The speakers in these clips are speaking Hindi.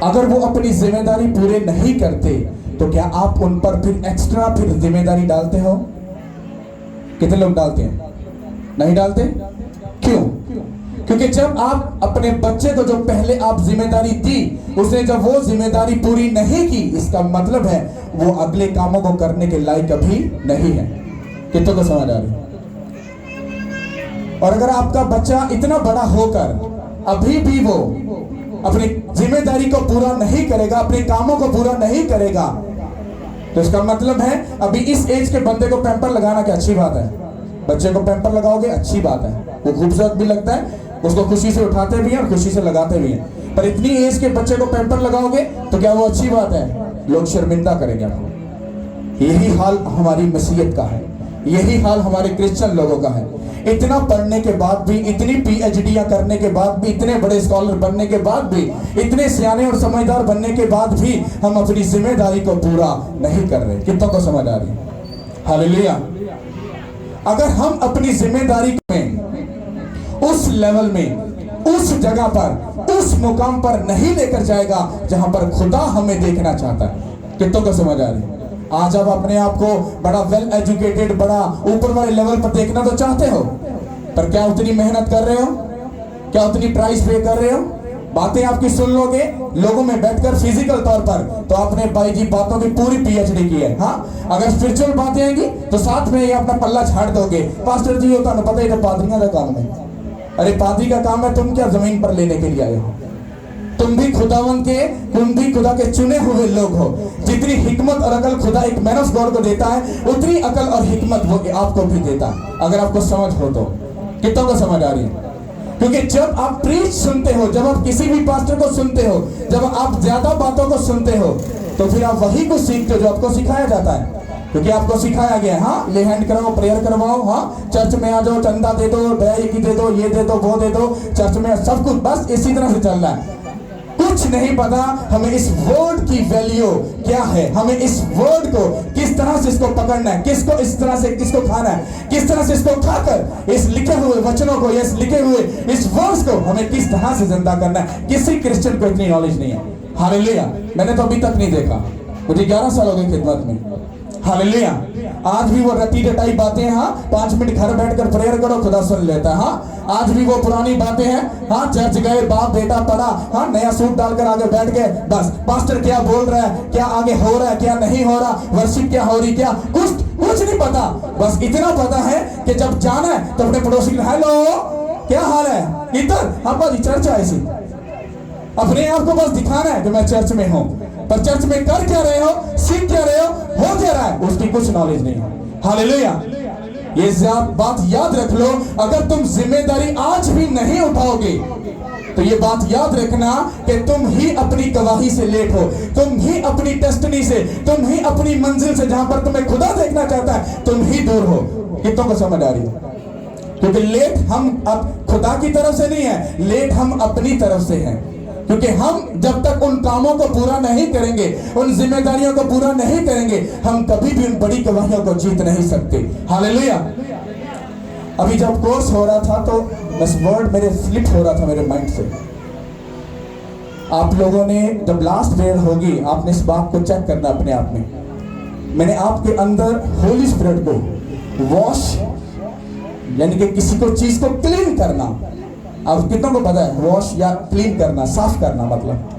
अगर वो अपनी जिम्मेदारी पूरे नहीं करते तो क्या आप उन पर फिर एक्स्ट्रा फिर जिम्मेदारी डालते हो? कितने लोग डालते हैं? नहीं डालते। क्यों? क्योंकि जब आप अपने बच्चे को जो पहले आप जिम्मेदारी दी, उसने जब वो जिम्मेदारी पूरी नहीं की, इसका मतलब है वो अगले कामों को करने के लायक अभी नहीं है। कितनों को समझ आ रही? और अगर आपका बच्चा इतना बड़ा होकर अभी भी वो अपनी जिम्मेदारी को पूरा नहीं करेगा, अपने कामों को पूरा नहीं करेगा, तो इसका मतलब है अभी इस एज के बंदे को पैम्पर लगाना क्या अच्छी बात है? बच्चे को पैम्पर लगाओगे अच्छी बात है, वो खूबसूरत भी लगता है, उसको खुशी से उठाते भी हैं और खुशी से लगाते भी हैं। पर इतनी एज के बच्चे को पैम्पर लगाओगे तो क्या वो अच्छी बात है? लोग शर्मिंदा करेंगे आपको। यही हाल हमारी मसीहत का है, यही हाल हमारे क्रिश्चियन लोगों का है। इतना पढ़ने के बाद भी, इतनी पीएचडियां करने के बाद भी, इतने बड़े स्कॉलर बनने के बाद भी, इतने सियाने और समझदार बनने के बाद भी हम अपनी जिम्मेदारी को पूरा नहीं कर रहे। कितनों को समझ आ रही है? हालेलुया। अगर हम अपनी जिम्मेदारी में उस लेवल में, उस जगह पर, उस मुकाम पर नहीं लेकर जाएगा जहां पर खुदा हमें देखना चाहता है। कितनों को समझ आ रही है? आज आप अपने आप को बड़ा वेल एजुकेटेड, बड़ा ऊपर वाले लेवल पर देखना तो चाहते हो, पर क्या उतनी मेहनत कर रहे हो? क्या उतनी प्राइस पे कर रहे हो? बातें आपकी सुन लोगे लोगों में बैठकर फिजिकल तौर पर, तो आपने भाई जी बातों की पूरी पीएचडी की है। हाँ, अगर स्पिरिचुअल बातें आएंगी तो साथ में ये अपना पल्ला छाड़ दोगे। पास्टर जी होता ना पता ही, तो पादरियों का काम है। अरे पादरी का काम है, तुम क्या जमीन पर लेने के लिए आए हो? तुम भी खुदावंत के, तुम भी खुदा के चुने हुए लोग हो। जितनी हिकमत और अकल खुदा एक मैन ऑफ गॉड को देता है, उतनी अकल और हिकमत वो आपको भी देता है, अगर आपको समझ हो तो। कितनों को समझ आ रही है? क्योंकि जब आप प्रीच सुनते हो, जब आप किसी भी पास्टर को सुनते हो, जब आप ज्यादा बातों को सुनते हो, तो फिर आप वही को सीखते हो जो आपको सिखाया जाता है। क्योंकि आपको सिखाया गया है, हाँ ले हैंड कराओ, प्रेयर करवाओ, हाँ चर्च में आ जाओ, चंदा दे दो, दया दे दो, ये दे दो, वो दे दो, चर्च में सब कुछ बस इसी तरह से चल रहा है। कुछ नहीं पता हमें इस वर्ड की वैल्यू क्या है, हमें इस वर्ड को किस तरह से इसको पकड़ना है, किसको इस तरह से किसको खाना है, किस तरह से इसको खाकर इस लिखे हुए वचनों को, इस लिखे हुए इस वर्ड्स को हमें किस तरह से जिंदा करना है। किसी क्रिश्चियन को इतनी नॉलेज नहीं है। हालेलुया। मैंने तो अभी तक नहीं देखा, मुझे 11 साल हो गए खिदमत में। हालेलुया। आज भी वो रटी रटाई बातें हैं, हाँ 5 मिनट घर बैठकर प्रेयर करो, खुदा सुन लेता है। हाँ आज भी वो पुरानी बातें हैं, हाँ चर्च गए, बाप बेटा पढ़ा, हाँ नया सूट डालकर आगे बैठ गए, बस पास्टर क्या बोल रहा है, क्या आगे हो रहा है, क्या नहीं हो रहा, वर्शिप क्या हो रही, क्या कुछ नहीं पता। बस इतना पता है कि जब जाना है तो अपने पड़ोसी को हेलो क्या हाल है, इधर हाँ भाजी चर्च आए सी, अपने आप को बस दिखाना है कि मैं चर्च में हूँ, पर चर्च में कर क्या रहे हो, सीख क्या रहे हो क्या रहा है, उसकी कुछ नॉलेज नहीं है। हालेलुया। ये बात याद रख लो, अगर तुम जिम्मेदारी आज भी नहीं उठाओगे तो ये बात याद रखना कि तुम ही अपनी गवाही से लेट हो, तुम ही अपनी डेस्टिनी से, तुम ही अपनी मंजिल से, जहां पर तुम्हें खुदा देखना चाहता है, तुम ही दूर हो। कितनों को समझ आ रही है? क्योंकि लेट हम अब खुदा की तरफ से नहीं है, लेट हम अपनी तरफ से हैं। क्योंकि हम जब तक उन कामों को पूरा नहीं करेंगे, उन जिम्मेदारियों को पूरा नहीं करेंगे, हम कभी भी उन बड़ी गवाहियों को जीत नहीं सकते। हालेलुया। अभी जब कोर्स हो रहा था तो बस वर्ड मेरे स्लिप हो रहा था मेरे माइंड से। आप लोगों ने जब लास्ट प्रेयर होगी, आपने इस बात को चेक करना अपने आप में। मैंने आपके अंदर होली स्पिरिट को वॉश, यानी कि किसी को चीज को क्लीन करना, अब कितनों को पता है वॉश या क्लीन करना, साफ करना मतलब,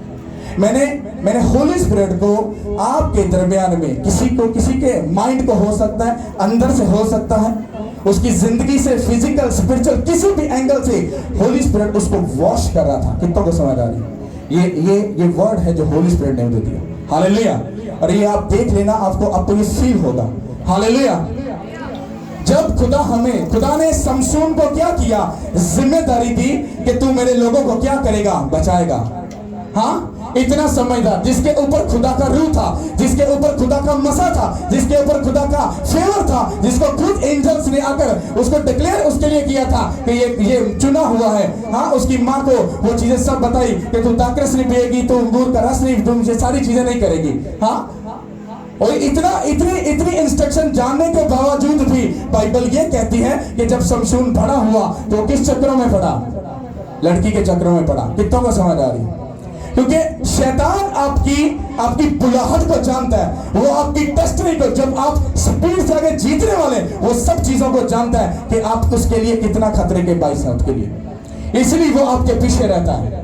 मैंने होली स्पिरिट को आपके दरमियान में किसी के माइंड को हो सकता है, अंदर से हो सकता है, उसकी जिंदगी से, फिजिकल स्पिरिचुअल किसी भी एंगल से होली स्पिरिट उसको वॉश कर रहा था। कितनों को समझ आ रही है? ये वर्ड है जो होली स्पिरिट ने मुझे दिया। हालेलुया। और ये आप देख लेना, आपको आपको ये फील होगा। हालेलुया। जब खुदा ने समसून को क्या किया, जिम्मेदारी दी कि तू मेरे लोगों को क्या करेगा, बचाएगा। हाँ इतना समझदार, जिसके ऊपर खुदा का रूह था, जिसके ऊपर खुदा का मसा था, जिसके ऊपर खुदा का फेवर था, जिसको खुद एंजल्स ने आकर उसको डिक्लेयर उसके लिए किया था कि ये चुना हुआ है। हाँ उसकी माँ को वो चीजें सब बताई कि तू दाखरस नहीं पिएगी, तू अंगूर का रस नहीं, तुम ये सारी चीजें नहीं करेगी। हाँ और इतनी इंस्ट्रक्शन जानने के बावजूद भी बाइबल ये कहती है कि जब समसून बड़ा हुआ तो किस चक्रों में पड़ा, लड़की के चक्रों में पड़ा। कितनों को समझ आ रही? क्योंकि शैतान आपकी बुलाहट को जानता है, वो आपकी टेस्टनी को, जब आप स्पीड से आगे जीतने वाले, वो सब चीजों को जानता है कि आप उसके लिए कितना खतरे के बाइस हैं उसके लिए, इसलिए वो आपके पीछे रहता है।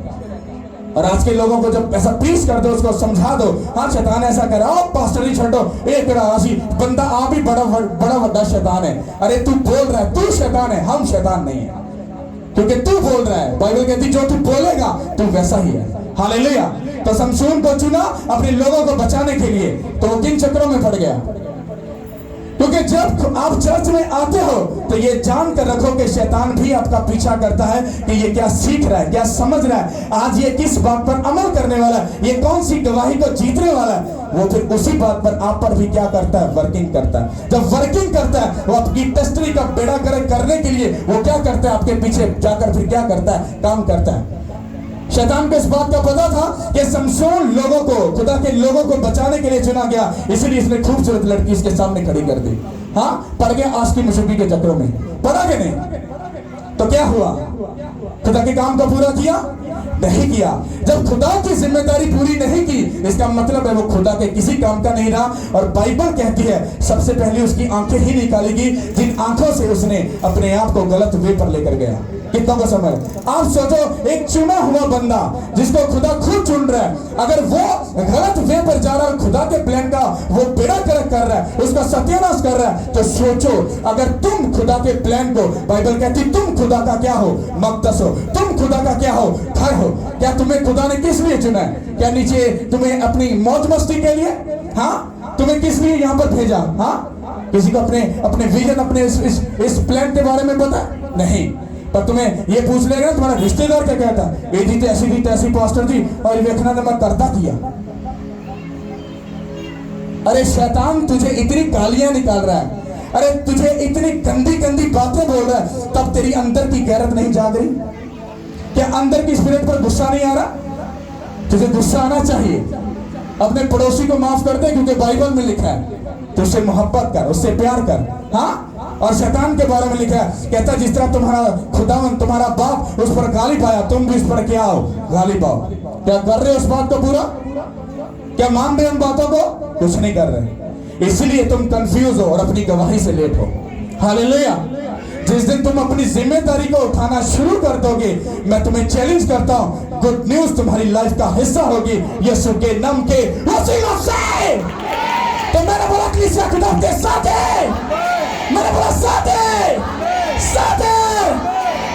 और आज के लोगों को जब ऐसा प्लीज कर दो, उसको समझा दो, हाँ शैतान ऐसा कर रहा, पास्टर जी छोड़ो, एक बंदा आप ही बड़ा बड़ा शैतान है। अरे तू बोल रहा है तू शैतान है, हम शैतान नहीं है, क्योंकि तू बोल रहा है। बाइबल कहती जो तू बोलेगा तू वैसा ही है। हालेलुया। तो शमशोन को चुना अपने लोगों को बचाने के लिए, तो वो किन चक्रों में पड़ गया? क्योंकि जब आप चर्च में आते हो तो ये जान कर रखो कि शैतान भी आपका पीछा करता है कि ये क्या सीख रहा है, क्या समझ रहा है, आज ये किस बात पर अमल करने वाला है, ये कौन सी गवाही को जीतने वाला है। वो फिर उसी बात पर आप पर भी क्या करता है? वर्किंग करता है। जब वर्किंग करता है, वो आपकी टेस्टरी का बेड़ा गर्क करने के लिए वो क्या करता है? आपके पीछे जाकर फिर क्या करता है? काम करता है। शैतान को इस बात का पता था कि शमशोन लोगों को, खुदा के लोगों को बचाने के लिए चुना गया, इसलिए इसने खूबसूरत लड़की इसके सामने खड़ी कर दी। हाँ, पड़ गया आज की मुशुकी के चक्रों में, पड़ा कि नहीं? तो क्या हुआ? खुदा के काम को पूरा किया? नहीं किया। जब खुदा की जिम्मेदारी पूरी नहीं की, इसका मतलब है वो खुदा के किसी काम का नहीं रहा। और बाइबल कहती है सबसे पहले उसकी आंखें ही निकालेगी जिन आंखों से उसने अपने आप को गलत वे पर लेकर गया। कितना को समझ? आप सोचो, एक चुना हुआ बंदा जिसको खुदा खुद चुन रहा है, अगर वो गलत वे पर जा रहा है, खुदा के प्लान का वो बेड़ा गर्क कर रहा है, उसका सत्यानाश कर रहा है, तो सोचो अगर तुम खुदा के प्लान को, बाइबल कहती तुम खुदा का क्या हो? मकदस हो। तुम खुदा का क्या हो? घर हो। क्या तुम्हें खुदा ने किस लिए चुना है? क्या नीचे तुम्हें अपनी मौज मस्ती के लिए? हाँ, तुम्हें किस लिए यहाँ पर भेजा? हाँ, किसी को अपने विजन, अपने इस प्लान के बारे में पता नहीं, पर तुम्हें ये पूछ लेगा ना तुम्हारा रिश्तेदार क्या कहता है, ये जी थी तैसी पास्टर जी, और ये देखना तो मैं करता किया। अरे शैतान तुझे इतनी गालियां निकाल रहा है, अरे तुझे इतनी गंदी गंदी बातें बोल रहा है, तब तेरी अंदर की गैरत नहीं जाग रही? क्या अंदर की स्पिरिट पर गुस्सा नहीं आ रहा? तुझे गुस्सा आना चाहिए। अपने पड़ोसी को माफ कर दे, क्योंकि बाइबल में लिखा है तो उससे मोहब्बत कर, उससे प्यार कर। हाँ, और शैतान के बारे में लिखा है, कहता जिस तरह तुम्हारा खुदावन, तुम्हारा बाप उस पर गाली पाया, तुम भी उस पर क्या हो? गाली पाओ। क्या कर रहे हो उस बात को पूरा? क्या मान रहे उन बातों को? कुछ नहीं कर रहे, इसलिए तुम कंफ्यूज हो और अपनी गवाही से लेट हो। हालेलुया। जिस दिन तुम अपनी जिम्मेदारी को उठाना शुरू कर दोगे, मैं तुम्हें चैलेंज करता हूं, गुड न्यूज तुम्हारी लाइफ का हिस्सा होगी यीशु के नाम के वसीला से। तो मैंने बोला कलीसिया खुदा के साथ है, मैंने बोला साथ है, साथ है।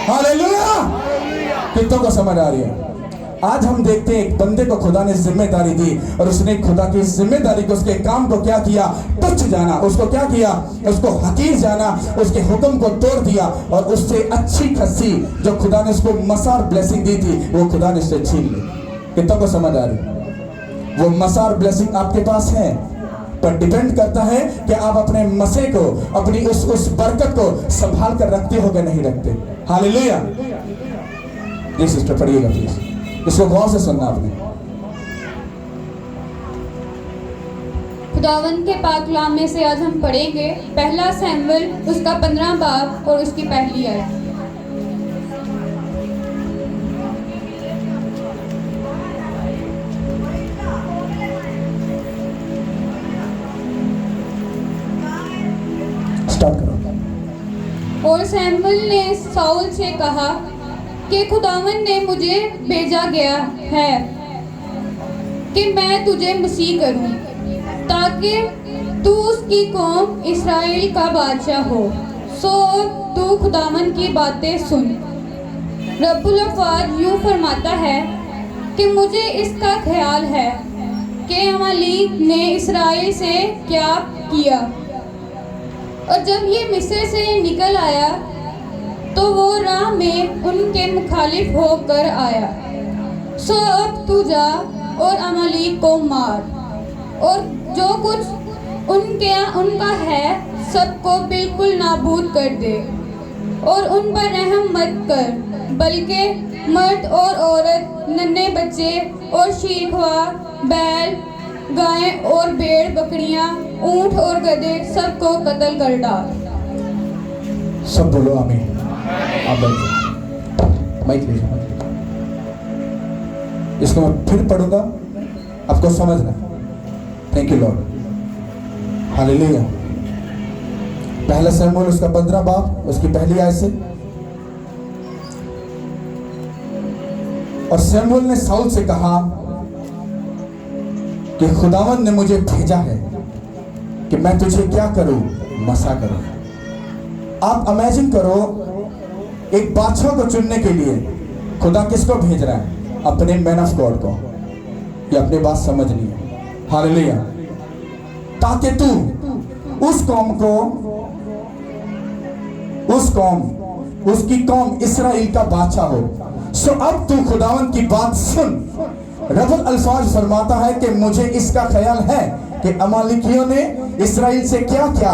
हालेलुया। कितनों को समझ आ रही है? आज हम देखते हैं एक बंदे को खुदा ने जिम्मेदारी दी और उसने खुदा की जिम्मेदारी को, उसके काम को क्या किया? तुच्छ जाना। उसको क्या किया? उसको हकीर जाना, उसके हुक्म को तोड़ दिया और उससे अच्छी खासी जो खुदा ने उसको मसार ब्लेसिंग दी थी वो खुदा ने उससे छीन ली। कितनों को समझ आ रही? वो मसार ब्लेसिंग आपके पास है, पर डिपेंड करता है कि आप अपने मसे को, अपनी उस बरकत को संभाल कर रखते हो कि नहीं रखते। हालेलुया। जी सिस्टर पढ़िएगा प्लीज, इसको गौर से सुनना आपने। खुदावन के पाक कलाम में से आज हम पढ़ेंगे पहला सैमुएल उसका 15 बाब और उसकी पहली आयत। और सैमुएल ने साउल से कहा कि खुदावन ने मुझे भेजा गया है कि मैं तुझे मसीह करूं, ताकि तू उसकी कौम इस्राएल का बादशाह हो। सो तू खुदावन की बातें सुन। रब्बुल अफ़ाद यूँ फरमाता है कि मुझे इसका ख्याल है कि अमालेक ने इस्राएल से क्या किया, और जब ये मिस्र से निकल आया तो वो राह में उनके मुखालिफ होकर आया। सो अब तू जा और अमालेक को मार, और जो कुछ उनका है सबको बिल्कुल नाबूद कर दे, और उन पर रहम मत कर, बल्कि मर्द और औरत, नन्हे बच्चे और शीरख्वार, बैल, गायें और भेड़ बकरियां, ऊंट और गधे सबको कत्ल कर डाल। सब बोलो आमीन। आप बैठो, माइक लीजिए। इसको मैं फिर पढ़ूंगा, आपको समझना। Thank you Lord, hallelujah. पहला शमूएल उसका 15 बाब उसकी पहली आयत से। और शमूएल ने शाऊल से कहा कि खुदावंद ने मुझे भेजा है कि मैं तुझे क्या करूं, मसा करूं। आप इमेजिन करो, एक बादशाह को चुनने के लिए खुदा किसको भेज रहा है? अपने मैन ऑफ गॉड को। ये अपनी बात समझनी है, हालेलुया। ताकि तू उस कौम को, उसकी कौम इस्राएल का बादशाह हो। सो अब तू खुदावंद की बात सुन। रब्बुल अल्फाज फरमाता है कि मुझे इसका ख्याल है कि अमालिकियों ने इस्राएल से क्या किया,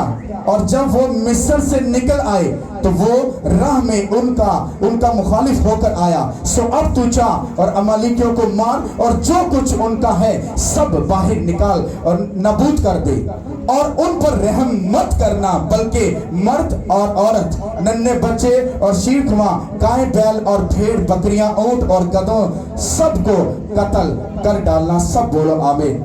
और जब वो मिस्र से निकल आए तो वो राह में उनका मुखालिफ होकर आया। सो अब तू जा और अमालिकियों को मार और जो कुछ उनका है सब बाहर निकाल और नबूद कर दे, और उन पर रहम मत करना, बल्कि मर्द और औरत, नन्हे बच्चे और शीखवा, गाय बैल और भेड़ बकरियां, ऊंट और गधों सबको कत्ल कर डालना। सब बोलो आमीन।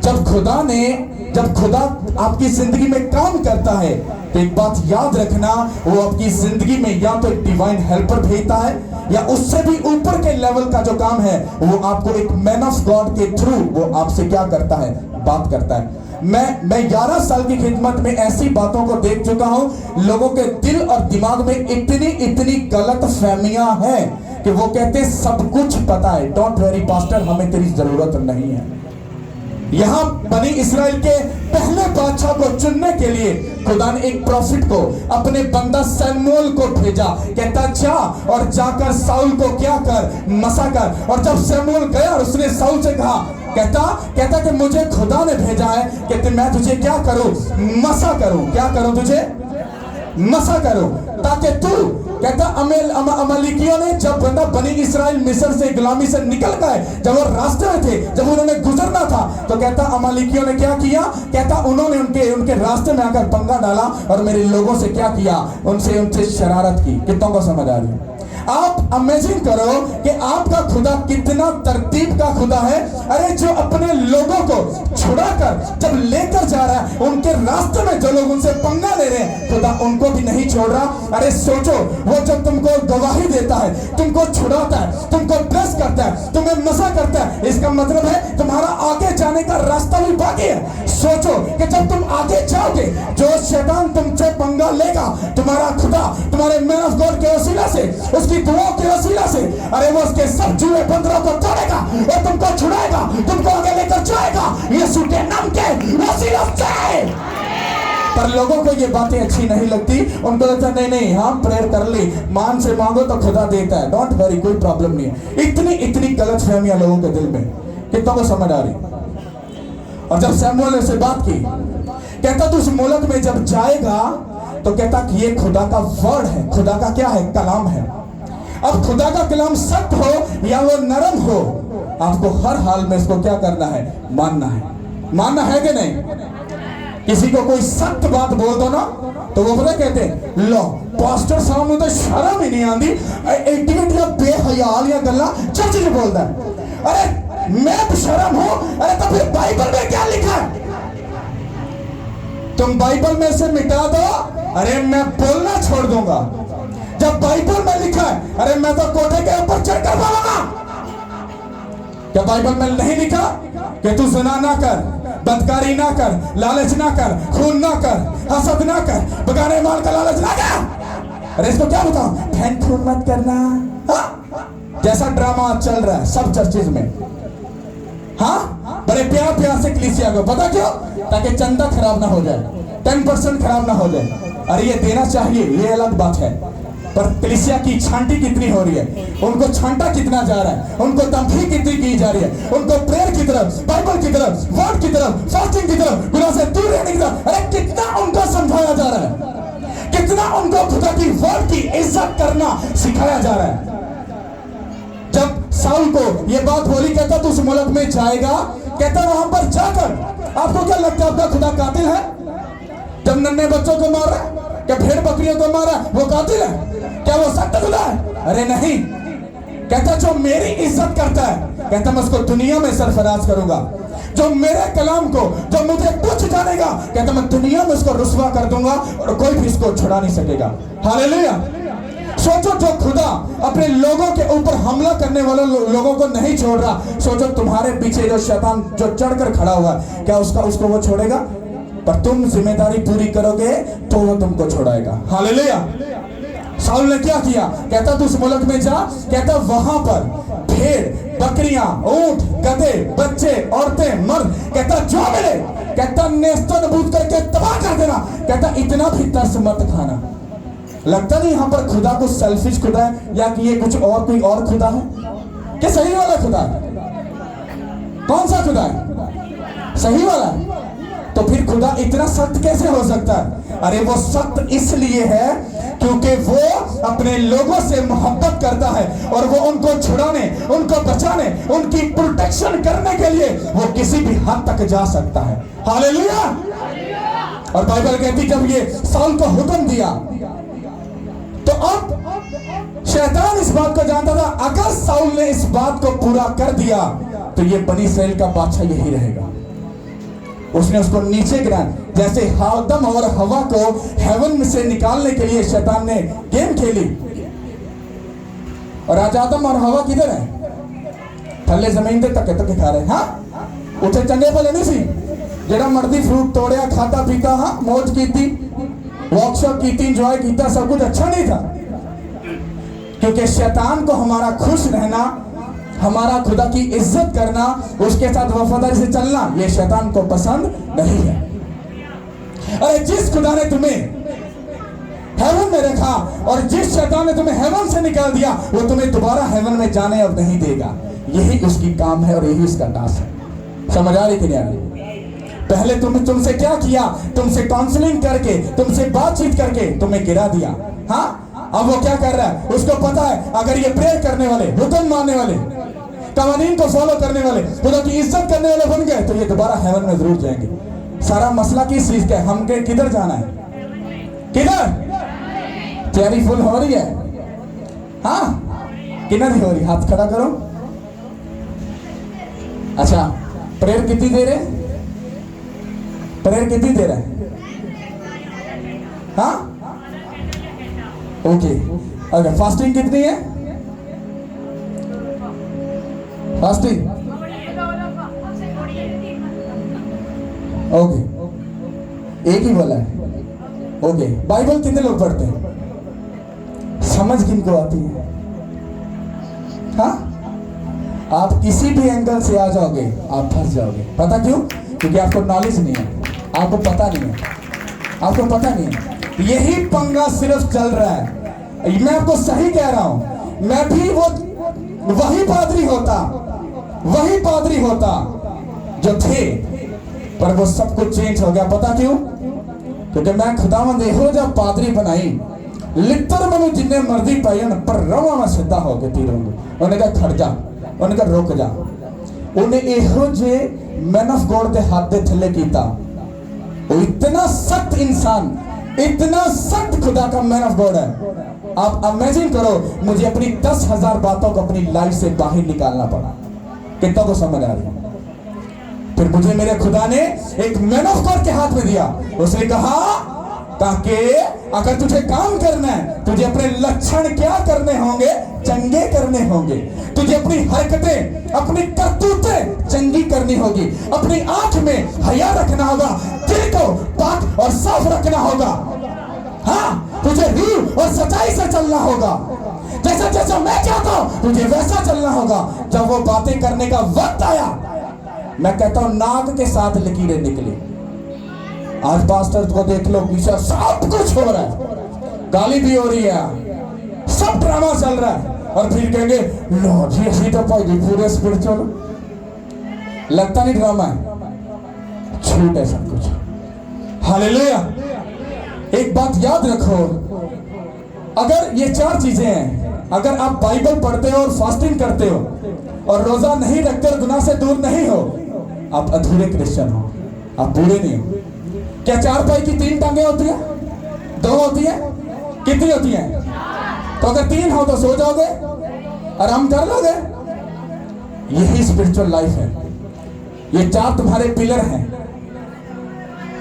जब खुदा आपकी जिंदगी में काम करता है तो एक बात याद रखना, वो आपकी जिंदगी में या तो एक डिवाइन हेल्पर भेजता है, या उससे भी ऊपर के लेवल का जो काम है वो आपको एक मैन ऑफ गॉड के थ्रू वो आपसे क्या करता है, बात करता है। मैं 11 साल की खिदमत में ऐसी बातों को देख चुका हूं। लोगों के दिल और दिमाग में इतनी गलत फहमियां हैं कि वो कहते हैं सब कुछ पता है। डोंट वरी पास्टर, हमें तेरी जरूरत नहीं है। यहां बनी इस्राएल के पहले बादशाह को चुनने के लिए खुदा ने एक प्रॉफिट को, अपने बंदा शमूएल को भेजा। कहता जा और जाकर शाऊल को क्या कर, मसा कर। और जब शमूएल गया और उसने शाऊल से कहा, कहता कि मुझे खुदा ने भेजा है कि मैं तुझे क्या करूं, मसा करूं। क्या करूं? तुझे मसा करूं, ताकि तू, कहता अमालिकियों ने जब बंदा बनी इस्राएल मिस्र से गुलामी से निकल गए, जब वो रास्ते में थे, जब उन्होंने गुजरना था, तो कहता अमालिकियों ने क्या किया? कहता उन्होंने उनके रास्ते में आकर पंगा डाला और मेरे लोगों से क्या किया? उनसे शरारत की। कितनों को समझ आ रही है? आप इमेजिन करो कि आपका खुदा कितना तरतीब का खुदा है। अरे जो अपने लोगों को छुड़ाकर जब लेकर जा रहा है, उनके रास्ते में जो लोग उनसे पंगा ले रहे हैं, खुदा उनको भी नहीं छोड़ रहा। अरे सोचो, वो जब तुमको गवाही देता है, तुमको छुड़ाता है, तुमको ब्लेस करता है, तुम्हें मजा करता है, इसका मतलब है तुम्हारा आगे जाने का रास्ता भी बाकी है। सोचो कि जब तुम आगे जाओगे, जो शैतान तुमसे पंगा लेगा, तुम्हारा खुदा तुम्हारे मैन ऑफ गॉड के वसीला से, उसकी दुआओं के वसीला से, अरे वो उसके सब जुए बंदरों को तोड़ेगा और तुमको छुड़ाएगा, तुमको आगे लेकर जाएगा यीशु के नाम के वसीला से। पर लोगों को ये बातें अच्छी नहीं लगती। उनको लगता नहीं, हम प्रेयर कर ली, मान से मांगो तो खुदा देता है। डोंट वरी, कोई प्रॉब्लम नहीं है। इतनी गलत फहमियां लोगों के दिल में। कितनों को समझ आ रही? और जब शमूएल ने उससे बात की, कहता तू उस मुल्क में जब जाएगा तो कहता कि ये खुदा का वर्ड है, खुदा का क्या है, कलाम है। अब खुदा का कलाम सख्त हो या वो नरम हो, आपको हर हाल में इसको क्या करना है, मानना है कि नहीं? किसी को कोई सख्त बात बोल दो ना तो वो पता कहते हैं, लो पास्टर साहब ने तो शर्म ही नहीं आती, एटी या बेहयाल या गल्ला चर्च में बोलता है। अरे मैं शर्म हूं? अरे तो फिर बाइबल में क्या लिखा है? तुम बाइबल में से मिटा दो, अरे मैं बोलना छोड़ दूंगा। जब बाइबल में लिखा है, अरे मैं तो कोठे के ऊपर चढ़कर बोलूंगा। क्या बाइबल में नहीं लिखा कि तू ज़िना ना कर, बदकारी ना कर, लालच ना कर, खून ना कर, हसद ना कर, बगाने माल का लालच ना कर? अरे इसको क्या बताऊं? फैन खून मत करना। हाँ? जैसा ड्रामा चल रहा है सब चर्चेज में। हाँ, बड़े प्यार से कलीसिया को, पता क्यों? ताकि चंदा खराब ना हो जाए, 10% खराब ना हो जाए। अरे ये देना चाहिए, ये अलग बात है, पर कलीसिया की छांटी कितनी हो रही है, उनको छांटा कितना जा रहा है, उनको तमखी कितनी की जा रही है, उनको प्रेयर की तरफ, बाइबल की तरफ, वर्ड की तरफ, फास्टिंग की तरफ, गुनाह से दूर रहने की तरफ, अरे कितना उनको समझाया जा रहा है, कितना उनको खुदा की वर्ड की इज्जत करना सिखाया जा रहा है। जब शाऊल को ये बात बोली, कहता तू उस मुल्क में जाएगा, कहता वहां पर जाकर आपको क्या लगता है आपका खुदा कातिल है? जब नन्हे बच्चों को मारा, क्या भेड़ बकरियों को मारा, वो कातिल है? क्या वो सख्त खुदा है? अरे नहीं, कहता जो मेरी इज्जत करता है, कहता मैं उसको दुनिया में सरफराज करूंगा। जो मेरे कलाम को, जो मुझे तुच्छ जानेगा, कहता मैं दुनिया में उसको रुस्वा कर दूंगा और कोई भी इसको छुड़ा नहीं सकेगा। हालेलुया। सोचो जो खुदा अपने लोगों के ऊपर हमला करने वाले लोगों को नहीं छोड़ रहा, सोचो तुम्हारे पीछे जो शैतान जो चढ़कर खड़ा हुआ है, क्या उसको वो छोड़ेगा? पर तुम जिम्मेदारी पूरी करोगे तो वो तुमको छोड़ाएगा। हालेलुया। शाऊल ने क्या किया? कहता तू उस मुल्क में जा, कहता वहां पर भेड़, बकरियां, ऊंट, गधे, बच्चे, औरतें, मर्द, कहता जो मिले, कहता नेस्तनाबूद करके तबाह कर देना। कहता इतना भी तरस मत खाना। लगता नहीं यहां पर खुदा कुछ सेल्फिश खुदा है, या कि ये कुछ और कोई और खुदा है? क्या सही वाला खुदा है? कौन सा खुदा है? सही वाला है। तो फिर खुदा इतना सख्त कैसे हो सकता है? अरे वो सख्त इसलिए है क्योंकि वो अपने लोगों से मोहब्बत करता है और वो उनको छुड़ाने, उनको बचाने, उनकी प्रोटेक्शन करने के लिए वो किसी भी हद तक जा सकता है। हालेलुया। और बाइबल कहती जब ये शाऊल को हुक्म दिया तो अब शैतान इस बात को जानता था, अगर शाऊल ने इस बात को पूरा कर दिया तो ये बनी इस्राएल का बादशाह यही रहेगा। उसने उसको नीचे गिराया। जैसे आदम और हवा को हेवन में से निकालने के लिए शैतान ने गेम खेली, और आज आदम और हवा किधर है? थल्ले जमीन ते धक्के धक्के खा रहे। हाँ, उठे चंगे भले नहीं सी, जेड़ा मर्दी फ्रूट तोड़िया, खाता पीता, हाँ मौज की, वर्कशॉप की, इंजॉय किया, सब कुछ अच्छा नहीं था। क्योंकि शैतान को हमारा खुश रहना, हमारा खुदा की इज्जत करना, उसके साथ वफादारी से चलना, यह शैतान को पसंद नहीं है। अरे जिस खुदा ने तुम्हें हेवन में रखा और जिस शैतान ने तुम्हें हेवन से निकाल दिया, वो तुम्हें दोबारा हेवन में जाने अब नहीं देगा। यही उसकी काम है और यही उसका टास्क है। समझ आ रही कि नहीं आ रही? पहले तुमसे क्या किया? तुमसे काउंसलिंग करके, तुमसे बातचीत करके तुम्हें गिरा दिया। हाँ, अब वो क्या कर रहा है? उसको पता है अगर ये प्रेयर करने वाले, हुक्म मानने वाले, कवानीन को फॉलो करने वाले, खुदा की इज्जत करने वाले बन गए तो ये दोबारा हेवन में जरूर जाएंगे। सारा मसला किस चीज का है? हम किधर जाना है? किधर? तैयारी फुल हो रही है? हाँ, किधर हो रही? हाथ खड़ा करो। अच्छा, प्रेयर कितनी देर है? प्रेयर कितनी देर है? हाँ, ओके। अगर फास्टिंग कितनी है? फास्टिंग ओके, एक ही बोला है। ओके, बाइबल कितने लोग पढ़ते हैं? समझ किनको आती है? हाँ, आप किसी भी एंगल से आ जाओगे आप फंस जाओगे। पता क्यों? क्योंकि आपको नॉलेज नहीं है, आपको पता नहीं है, आपको पता नहीं है। यही पंगा सिर्फ चल रहा है। मैं आपको सही कह रहा हूं, मैं भी वही पादरी होता जो थे, पर वो सब कुछ चेंज हो गया। पता क्यों? क्योंकि मैं खुदावंद एहो जा पादरी बनाई, लित्तर मनु जिन्ने मर्जी पाइन पर रवा में सीधा हो के तीरूंगा। उन्हें कहा खड़ जा, उन्हें कहा रुक जा। उन्हें एहो जे मैन ऑफ गॉड के हाथ दे थले कीता। वो इतना सख्त इंसान, इतना सख्त खुदा का मैन ऑफ गॉड है। आप इमेजिन करो, मुझे अपनी 10,000 बातों को अपनी लाइफ से बाहर निकालना पड़ा। कितना को समझ आ रही? फिर मुझे मेरे खुदा ने एक मैन ऑफ गॉड के हाथ में दिया। उसने कहा ताकि अगर तुझे काम करना है, तुझे अपने लक्षण क्या करने होंगे? चंगे करने होंगे। तुझे अपनी हरकतें, अपनी करतूतें चंगी करनी होगी। अपनी आंख में हया रखना होगा, दिल को पाक और साफ रखना होगा। हाँ, तुझे रूह और सच्चाई से चलना होगा। जैसा जैसा मैं चाहता हूं तुझे वैसा चलना होगा। जब वो बातें करने का वक्त आया, मैं कहता हूं नाक के साथ लकीरें निकली। आज पास्टर को देख लो, पीछे सब कुछ हो रहा है, गाली भी हो रही है, सब ड्रामा चल रहा है, और फिर कहेंगे लो जी असी तो भाई पूरे स्पिरिचुअल। लगता नहीं ड्रामा है, झूठ है सब कुछ। हालेलुया। एक बात याद रखो, अगर ये 4 चीजें हैं, अगर आप बाइबल पढ़ते हो और फास्टिंग करते हो और रोजा नहीं रखते और गुनाह से दूर नहीं हो, आप अधूरे क्रिश्चियन हो, आप पूरे नहीं हो। क्या 4 पाई की 3 टांगे होती है? 2 होती है? कितनी होती है? तो अगर 3 हो तो सो जाओगे, आराम कर लोगे? यही स्पिरिचुअल लाइफ है। ये 4 तुम्हारे पिलर हैं।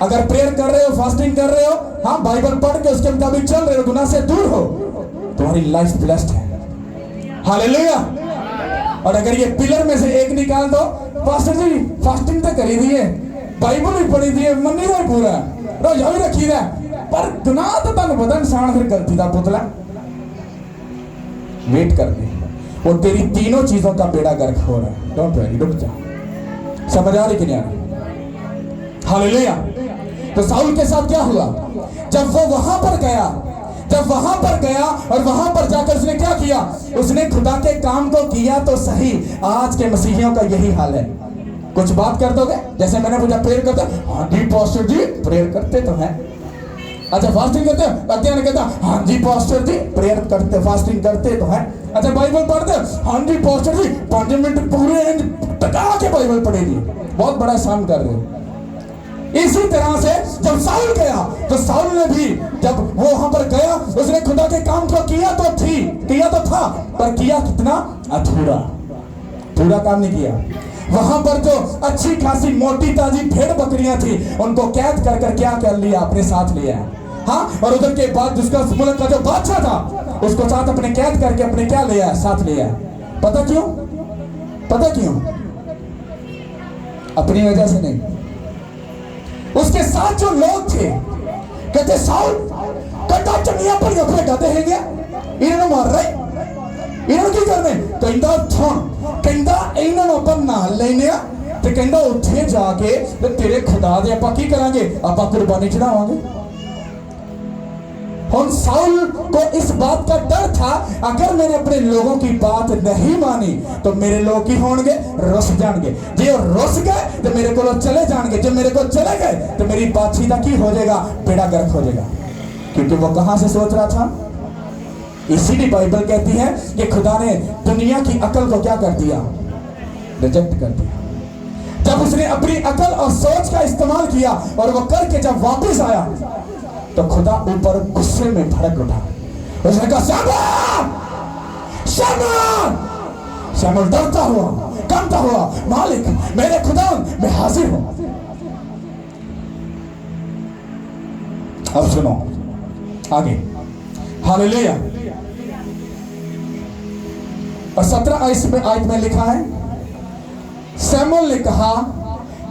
अगर प्रेयर कर रहे हो, फास्टिंग कर रहे हो, हाँ बाइबल पढ़ के उसके मुताबिक चल रहे हो, गुनाह से दूर हो, तुम्हारी लाइफ ब्लेस्ड है। हालेलुया। और अगर ये पिलर में से एक निकाल दो, पास्टर जी फास्टिंग तो करी दी है, बाइबल भी पढ़ी दी है, मनी हुआ पूरा रोजा भी रखी है, पर गुनाह तो तुम पता इंसान फिर गलती का पुतला। वेट कर दे, वो तेरी तीनों चीजों का बेड़ा गर्क हो रहा है। डोंट वरी, रुक जा। समझ आ रही कि नहीं आ रही? हालेलुया। तो साउल के साथ क्या हुआ? जब वो वहां पर गया, और वहां पर जाकर उसने क्या किया? उसने खुदा के काम को किया तो सही। आज के मसीहियों का यही हाल है। कुछ बात कर दोगे, जैसे मैंने पूछा प्रेयर करते? हाँ जी पास्टर जी प्रेयर करते तो हैं। अच्छा फास्टिंग करते हो? अध्ययन कहता हाँ जी पास्टर जी प्रेयर करते फास्टिंग करते तो हैं। अच्छा बाइबल पढ़ते? हाँ जी पास्टर जी 5 मिनट पूरे टका के बाइबल पढ़ेगी। बहुत बड़ा काम कर रहे हो। इसी तरह से जब साउल गया तो साउल ने भी जब वो वहां पर गया, उसने खुदा के काम को किया तो था, पर किया कितना? अधूरा। पूरा काम नहीं किया। वहां पर जो अच्छी खासी मोटी ताजी भेड़ बकरियां थी, उनको कैद कर क्या कर लिया? अपने साथ लिया। हाँ, और उधर के बाद जिसका मुल्क का जो बादशाह था, उसको साथ अपने कैद करके अपने क्या लिया? साथ लिया। पता क्यों? अपनी वजह से नहीं, उसके साथ जो लोग थे कहते साउल कटा चंगिया पर अपने गधे हैं गया, इन्होंने मार रहे, इन्होंने की करने? कहता इन्होंने अपन नाल लेने ते कहता उत्थे जाके ते तेरे खुदा दे आपां की करांगे? आपां कुर्बानी चढ़ावांगे। हम साउल को इस बात का डर था, अगर मैंने अपने लोगों की बात नहीं मानी तो मेरे लोग की होंगे? रुस जाएंगे। जो रुस गए तो मेरे को चले जाएंगे, जो मेरे को चले गए तो मेरी बातचीत की हो जाएगा? बेड़ा गर्क हो जाएगा। क्योंकि वो कहां से सोच रहा था? इसीलिए बाइबल कहती है कि खुदा ने दुनिया की अकल को क्या कर दिया? रिजेक्ट कर दिया। जब उसने अपनी अकल और सोच का इस्तेमाल किया और वो करके जब वापस आया तो खुदा ऊपर गुस्से में भड़क उठा। उसने कहा शमूएल डरता हुआ, कांपता हुआ, मालिक मेरे खुदा मैं हाजिर हूं। अब सुनो आगे। हालेलुया। और 17 आयत में लिखा है, शमूएल ने कहा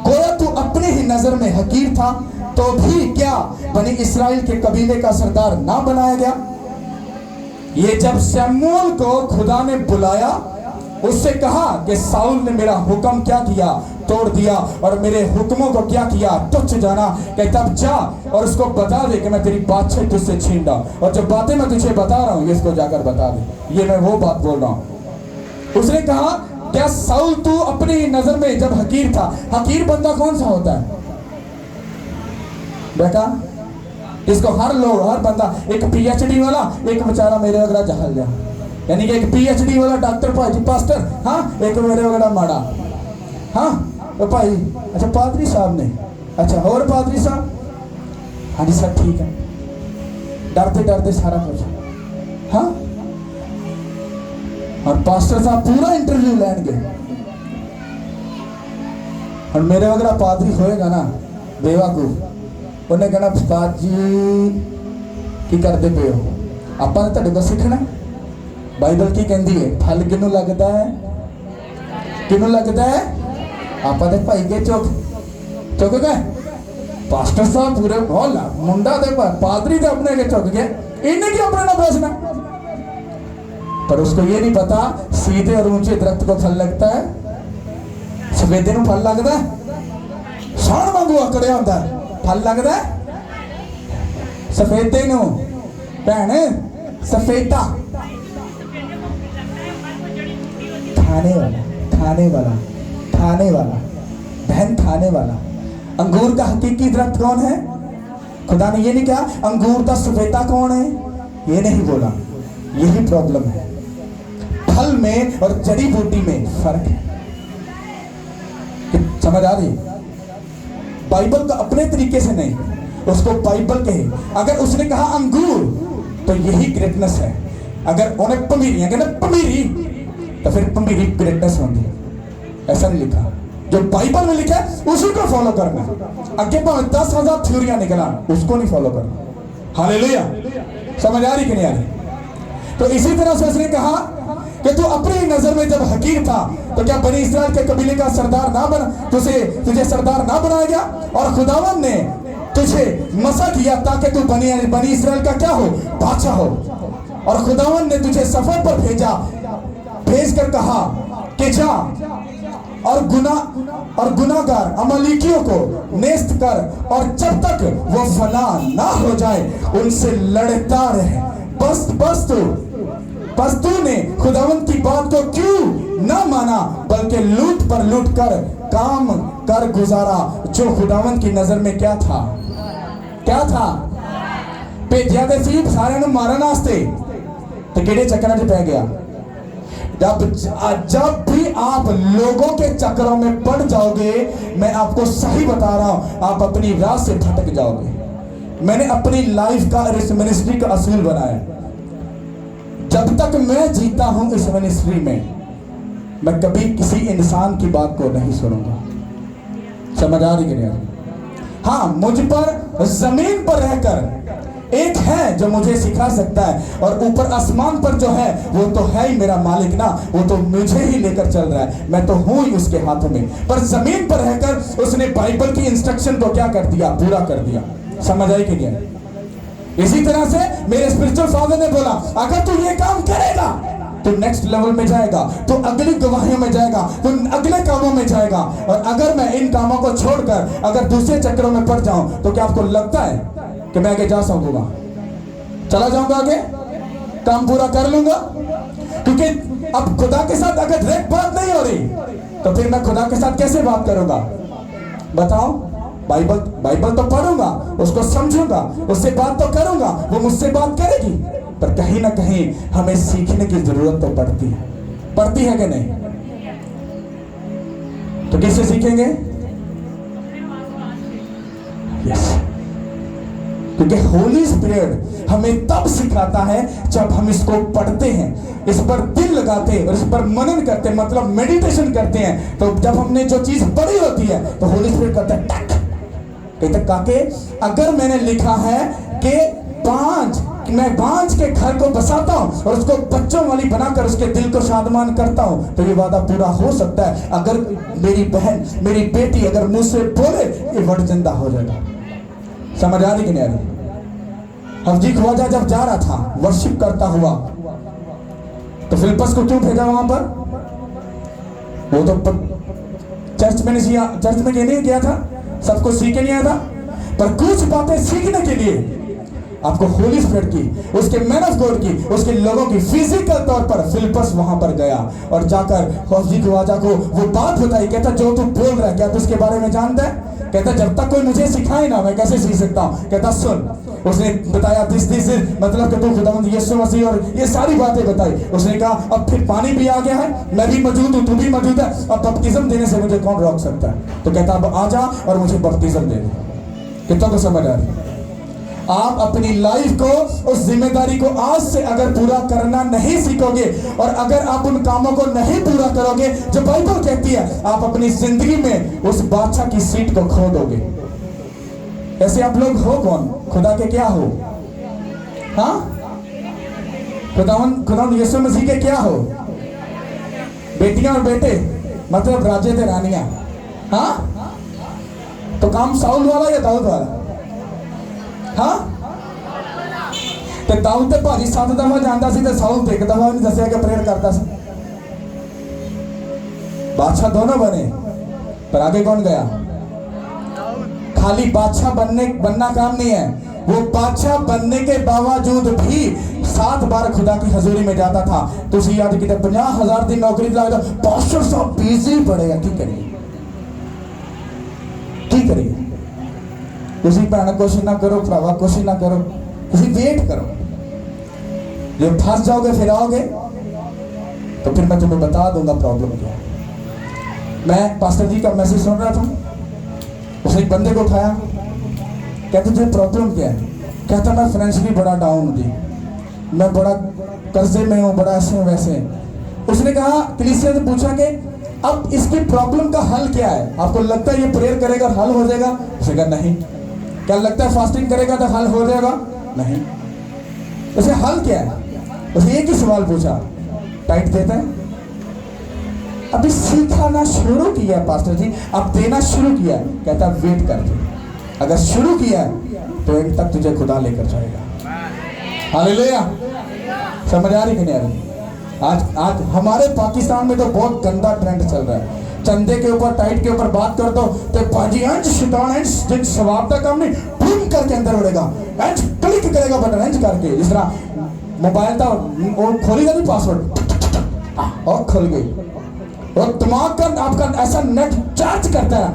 गोया तू अपनी ही नजर में हकीर था तो भी क्या बनी इस्राएल के कबीले का सरदार ना बनाया गया? ये जब शमूएल को खुदा ने बुलाया, उससे कहा कि साउल ने मेरा हुक्म क्या किया? तोड़ दिया। और मेरे हुक्मों को क्या किया? तुच्छ जाना। कि तब जा और उसको बता दे कि मैं तेरी बादशाही तुझसे छीन रहा हूं, और जो बातें मैं तुझे बता रहा हूं ये इसको जाकर बता दे। ये मैं वो बात बोल रहा हूं। उसने कहा क्या साउल तू अपनी नजर में जब हकीर था? हकीर बंदा कौन सा होता है बेटा? इसको हर बंदा, एक पीएचडी वाला, एक बेचारा मेरे वगैरह जहल जा, यानी कि एक पीएचडी वाला डॉक्टर भाई पास्टर, हाँ, एक मेरे वगैरह माड़ा, हाँ तो भाई अच्छा पादरी साहब ने, अच्छा और पादरी साहब, हाँ जी सब ठीक है, डरते डरते सारा कुछ, हाँ। और पास्टर साहब पूरा इंटरव्यू लेंगे, और मेरे वगैरह पादरी होएगा ना बेवकूफ, उन्हें कहना उस्ताद जी की करते पे हो? आपां तो तुहाडे कोल सीखना। बाइबल की कहती है फल किनू लगता है? किनू लगता है? आपां ते भाई के चुक गए। पास्टर साहब पूरे बोल मुंडा दे पादरी दे अपने के चुक गए, इन्हें की अपने ना बेचना। पर उसको ये नहीं पता सीधे और ऊंचे दरख्त को फल लगता है, सफेदे नू फल लगता है, शान वांगू आकड़िया होता है, फल लगता है सफेदे नू, भैन सफेदा खाने वाला बहन खाने वाला। अंगूर का हकीकी दरख्त कौन है? खुदा ने ये नहीं कहा अंगूर का सफेदा कौन है, ये नहीं बोला। यही प्रॉब्लम है, फल में और जड़ी बूटी में फर्क है। समझ आ रही? बाइबल को अपने तरीके से नहीं, उसको बाइबल कहे। अगर उसने कहा अंगूर तो यही ग्रेटनेस है। अगर उन्हें पमीरियां कहना पमीरी तो फिर मेरी ग्रेटनेस होगी। ऐसा नहीं लिखा, जो बाइबल में लिखा है उसी को फॉलो करना। आगे भावे 10,000 थ्योरियां निकला, उसको नहीं फॉलो करना। हालेलुया। समझ आ रही कि नहीं आ रही? तो इसी तरह से उसने कहा कि तू अपनी नजर में जब हकीर था तो क्या बनी इस्राएल के कबीले का सरदार ना बना, तुझे सरदार ना बनाया गया? और खुदावन ने तुझे मसा किया ताकि तू बनी इस्राएल का क्या हो? बादशाह हो। और खुदावन ने तुझे सफर पर भेज कर कहा कि जा और गुनाहगार अमालेकियों को नेस्त कर, और जब तक वो फना ना हो जाए उनसे लड़ता रहे। बस तूने खुदावंत की बात को क्यों ना माना, बल्कि लूट पर लूट कर काम कर गुजारा, जो खुदावंत की नजर में क्या था? भेजा दे सी सारे मारन वास्ते, तो किहड़े चक्करां च पै गया? जब भी आप लोगों के चक्करों में पड़ जाओगे, मैं आपको सही बता रहा हूं, आप अपनी राह से भटक जाओगे। मैंने अपनी लाइफ का इस मिनिस्ट्री का असूल बनाया, जब तक मैं जीता हूं इस मिनिस्ट्री में, मैं कभी किसी इंसान की बात को नहीं सुनूंगा। समझ आ रही कि नहीं? हाँ, मुझ पर जमीन पर रहकर एक है जो मुझे सिखा सकता है, और ऊपर आसमान पर जो है वो तो है ही मेरा मालिक ना, वो तो मुझे ही लेकर चल रहा है, मैं तो हूं ही उसके हाथों में। पर जमीन पर रहकर उसने बाइबल की इंस्ट्रक्शन को क्या कर दिया? पूरा कर दिया। समझ आई कि नहीं? इसी तरह से मेरे स्पिरिचुअल फादर ने बोला, अगर तू ये काम करेगा तो नेक्स्ट लेवल में जाएगा, तो अगली गवाहियों में जाएगा, तो अगले कामों में जाएगा। और अगर मैं इन कामों को छोड़कर अगर दूसरे चक्करों में पड़ जाऊं, तो क्या आपको लगता है कि मैं आगे जा सकूंगा? चला जाऊंगा आगे, काम पूरा कर लूंगा? क्योंकि अब खुदा के साथ अगर डायरेक्ट बात नहीं हो रही, तो फिर मैं खुदा के साथ कैसे बात करूंगा? बताओ। बाइबल तो पढ़ूंगा, उसको समझूंगा, उससे बात तो करूंगा, वो मुझसे बात करेगी, पर कहीं ना कहीं हमें सीखने की जरूरत तो पड़ती है कि नहीं? तो किससे सीखेंगे? यस, क्योंकि होली स्पिरिट हमें तब सिखाता है जब हम इसको पढ़ते हैं, इस पर दिल लगाते हैं और इस पर मनन करते हैं, मतलब मेडिटेशन करते हैं। तो जब हमने जो चीज पढ़ी होती है तो होली स्पिरिट कहता है टक, कहते काके अगर मैंने लिखा है कि मैं बांझ के घर को बसाता हूं और उसको बच्चों वाली बनाकर उसके दिल को शादमान करता हूं, तो ये वादा पूरा हो सकता है। अगर मेरी बहन, मेरी बेटी अगर मुझसे बोले, ये वर्ड जिंदा हो जाएगा। समझ आ रही कि नहीं आ रही? हफ्जी ख्वाजा जब जा रहा था वर्शिप करता हुआ, तो फिलिप्पस को क्यों भेजा वहां पर? वो तो चर्च में नहीं गया था, सब कुछ सीख के नहीं आया था, पर कुछ बातें सीखने के लिए आपको होली स्पिरिट की, उसके मैन ऑफ गॉड की, उसके लोगों की फिजिकल तौर पर फिलिप्पस वहां पर गया और जाकर हफ्जी ख्वाजा को वो बात बताई। कहता जो तू बोल रहा है क्या तू उसके बारे में जानता है? कहता जब तक कोई मुझे सिखाए ना मैं कैसे सीख सकता हूँ। कहता सुन, उसने बताया दिस मतलब कि तू खुदावंद यीशु मसीह और ये सारी बातें बताई। उसने कहा अब फिर पानी भी आ गया है, मैं भी मौजूद हूँ, तू भी मौजूद है, अब बपतिस्म देने से मुझे कौन रोक सकता है? तो कहता अब आ जा और मुझे बपतिस्म दे दे। कितना को समझ आ रही? आप अपनी लाइफ को, उस जिम्मेदारी को आज से अगर पूरा करना नहीं सीखोगे और अगर आप उन कामों को नहीं पूरा करोगे जो बाइबल कहती है, आप अपनी जिंदगी में उस बादशाह की सीट को खो दोगे। ऐसे आप लोग हो कौन? खुदा के क्या हो? हाँ, खुदावंद यीशु मसीह के क्या हो? बेटियां और बेटे, मतलब राजे थे रानियां। हाँ, तो काम साउल वाला या दाऊद वाला? हाँ, तो दाऊद ते भाजी 7 दफा जाता सी ते साउल ते 1 दफा नहीं दसिया कि प्रेयर करता सी। बादशाह दोनों बने, पर आगे कौन गया? खाली बादशाह बनना काम नहीं है, वो बादशाह बनने के बावजूद भी 7 बार खुदा की हजूरी में जाता था। तो उसी याद की 50,000 दिन नौकरी लगा, पास्टर साहब बिजी पड़ेगा, की करिए? किसी भैन कोशिश ना करो, भरावा कोशिश ना करो, किसी वेट करो। जब फंस जाओगे फिर आओगे तो फिर मैं तुम्हें बता दूंगा प्रॉब्लम क्या है। मैं पास्टर जी का मैसेज सुन रहा था, उसने एक बंदे को उठाया, कहते तुझे प्रॉब्लम क्या है? कहता मैं फाइनेंशियली बड़ा डाउन थी, मैं बड़ा कर्जे में हूँ, बड़ा ऐसे वैसे। उसने कहा, कलीसिया से पूछा कि अब इसकी प्रॉब्लम का हल क्या है? आपको लगता है ये प्रेयर करेगा हल हो जाएगा? उसने कहा नहीं। क्या लगता है फास्टिंग करेगा तो हल हो जाएगा? नहीं। उसे हल क्या है? उसने एक ही सवाल पूछा, टाइट देता है? अभी सीखाना शुरू किया पास्टर जी, अब देना शुरू किया। कहता वेट कर दे, अगर शुरू किया तो एक तक तुझे खुदा लेकर जाएगा। हालेलुया। समझ आ रही कि नहीं आ रही? आज हमारे पाकिस्तान में तो बहुत गंदा ट्रेंड चल रहा है। चंदे के ऊपर, टाइट के ऊपर बात कर दो तो पाजी अंश शैतान अंश जिन सवाब का काम नहीं, बूम करके अंदर उड़ेगा, अंश क्लिक करेगा बटन अंश करके। जिस तरह मोबाइल था वो खोलेगा नहीं पासवर्ड और खुल गई, और दिमाग का आपका ऐसा नेट चार्ज करता है।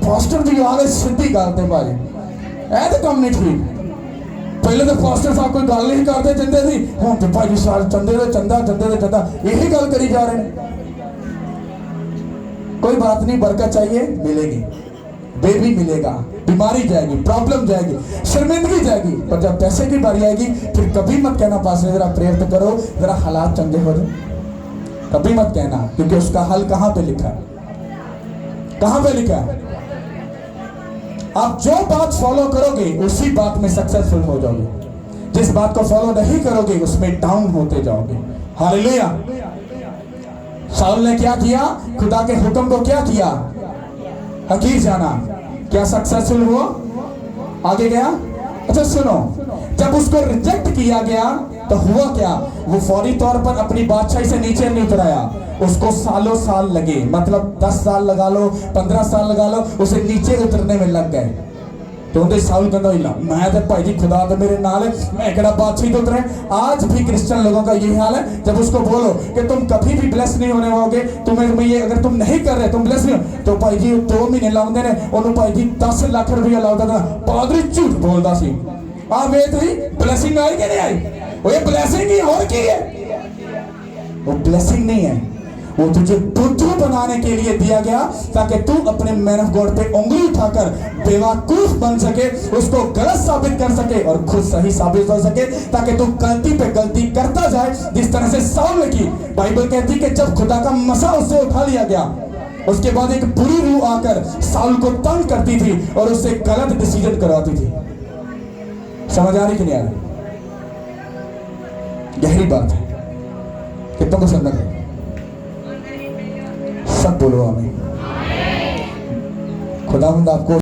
पास्टर जी आ गए सीधी गालते भाई, ऐसे काम नहीं ठीक। पहले तो पास्टर साहब कोई गल नहीं करते चंदे दी, हम तो भाई साल चंदे दे चंदा, चंदे दे चंदा, यही गल करी जा रहे हैं। कोई बात नहीं, बरकत चाहिए मिलेगी, बेबी मिलेगा, बीमारी जाएगी, प्रॉब्लम जाएगी, शर्मिंदगी जाएगी, पर जब पैसे की बारी आएगी फिर कभी मत कहना पास्टर जरा प्रेयर तो करो, जरा हालात चंगे हो जाए, कभी मत कहना, क्योंकि उसका हल कहां पे लिखा है? कहां पे लिखा है? आप जो बात फॉलो करोगे उसी बात में सक्सेसफुल हो जाओगे, जिस बात को फॉलो नहीं करोगे उसमें डाउन होते जाओगे। हालेलुया। शाऊल ने क्या किया? खुदा के हुक्म को क्या किया? हकीर जाना। क्या सक्सेसफुल हुआ? आगे गया? अच्छा सुनो, जब उसको रिजेक्ट किया गया तो हुआ क्या? वो फौरी तौर पर अपनी बादशाही से नीचे नहीं उतराया, उसको सालों साल लगे, मतलब 10 साल लगा लो, 15 साल लगा लो, उसे नीचे उतरने में लग गए। तो उन्हें साउल कहता हिला, मैं तो भाई जी खुदा तो मेरे नाल है, मैं कड़ा बादशाही तो उतरे। आज भी क्रिश्चियन लोगों का यही हाल है। जब उसको बोलो कि तुम कभी भी ब्लेस नहीं होने वालोगे, तुम्हें ये अगर तुम नहीं कर रहे तुम ब्लेस नहीं हो, तो भाई जी 2 महीने लाउंदे ने उन्होंने भाई जी 10 लाख रुपया लाउंदा था। पादरी झूठ बोलता सी। आ वे थी ब्लेसिंग आई कि नहीं आई? वो ये ब्लेसिंग ही और की है? वो ब्लेसिंग नहीं है, वो तुझे बुद्धू बनाने के लिए दिया गया ताकि तू अपने मैन ऑफ गॉड पे उंगली उठाकर बेवकूफ बन सके, उसको गलत साबित कर सके और खुद सही साबित हो सके, ताकि तू गलती पे गलती करता जाए, जिस तरह से साउल की। बाइबल कहती कि जब खुदा का मसा उससे उठा लिया गया, उसके बाद एक बुरी रूह आकर साउल को तंग करती थी और उससे गलत डिसीजन करवाती थी। समझ आ रही कि नहीं आ रही? गहरी बात है, कितनों को समझ है? सब बोलो आमीन। खुदावंद आपको